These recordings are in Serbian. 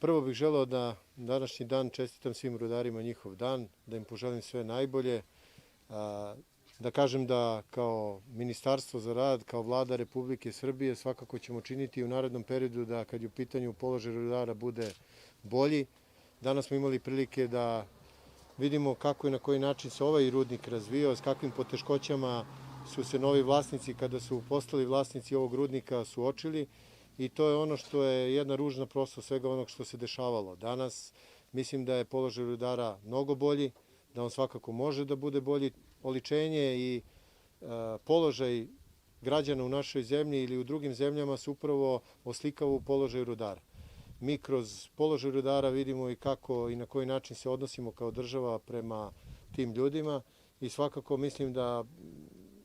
Prvo bih želeo da današnji dan čestitam svim rudarima njihov dan, da im poželim sve najbolje, da kažem da kao Ministarstvo za rad, kao Vlada Republike Srbije svakako ćemo činiti u narednom periodu da kad je u pitanju položaj rudara bude bolji. Danas smo imali prilike da vidimo kako i na koji način se ovaj rudnik razvijao, s kakvim poteškoćama su se novi vlasnici, kada su postali vlasnici ovog rudnika, suočili. I to je ono što je jedna ružna prosto svega onog što se dešavalo. Danas mislim da je položaj rudara mnogo bolji, da on svakako može da bude bolji. Oličenje i položaj građana u našoj zemlji ili u drugim zemljama se upravo oslikava u položaju rudara. Mi kroz položaj rudara vidimo i kako i na koji način se odnosimo kao država prema tim ljudima i svakako mislim da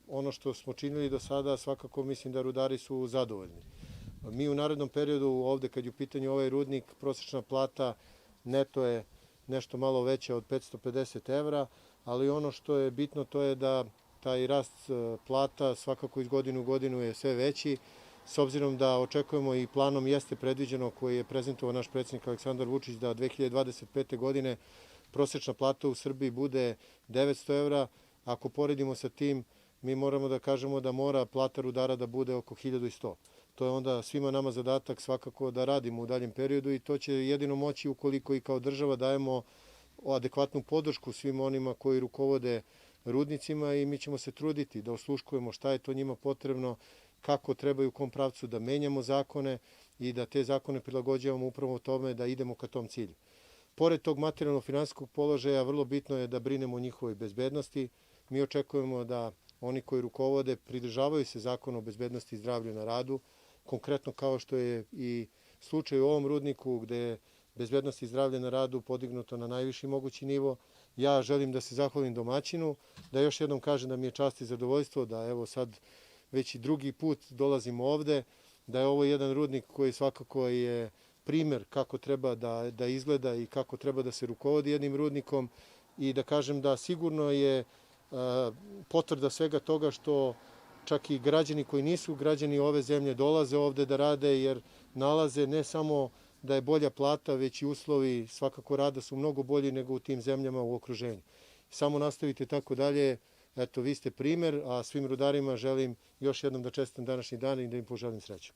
ono što smo činili do sada, svakako mislim da rudari su zadovoljni. Mi u narednom periodu ovde, kad je u pitanju ovaj rudnik, prosečna plata neto je nešto malo veća od 550 evra, ali ono što je bitno to je da taj rast plata svakako iz godine u godinu je sve veći, s obzirom da očekujemo i planom jeste predviđeno koji je prezentovao naš predsjednik Aleksandar Vučić da 2025. godine prosečna plata u Srbiji bude 900 evra. Ako poredimo sa tim, mi moramo da kažemo da mora plata rudara da bude oko 1100. To je onda svima nama zadatak svakako da radimo u daljem periodu i to će jedino moći ukoliko i kao država dajemo adekvatnu podršku svim onima koji rukovode rudnicima i mi ćemo se truditi da osluškujemo šta je to njima potrebno, kako treba i u kom pravcu da menjamo zakone i da te zakone prilagođavamo upravo tome da idemo ka tom cilju. Pored tog materijalno-finansijskog položaja, vrlo bitno je da brinemo o njihovoj bezbednosti. Mi očekujemo da oni koji rukovode pridržavaju se Zakona o bezbednosti i zdravlju na radu, konkretno kao što je i slučaj u ovom rudniku gde je bezbednost i zdravlje na radu podignuto na najviši mogući nivo. Ja želim da se zahvalim domaćinu, da još jednom kažem da mi je čast i zadovoljstvo da evo sad već i drugi put dolazim ovde, da je ovo jedan rudnik koji svakako je primer kako treba da izgleda i kako treba da se rukovodi jednim rudnikom i da kažem da sigurno je potvrda svega toga što čak i građani koji nisu građani ove zemlje dolaze ovde da rade jer nalaze ne samo da je bolja plata, već i uslovi svakako rada su mnogo bolji nego u tim zemljama u okruženju. Samo nastavite tako dalje, eto vi ste primer, a svim rudarima želim još jednom da čestitam današnji dan i da im poželim sreću.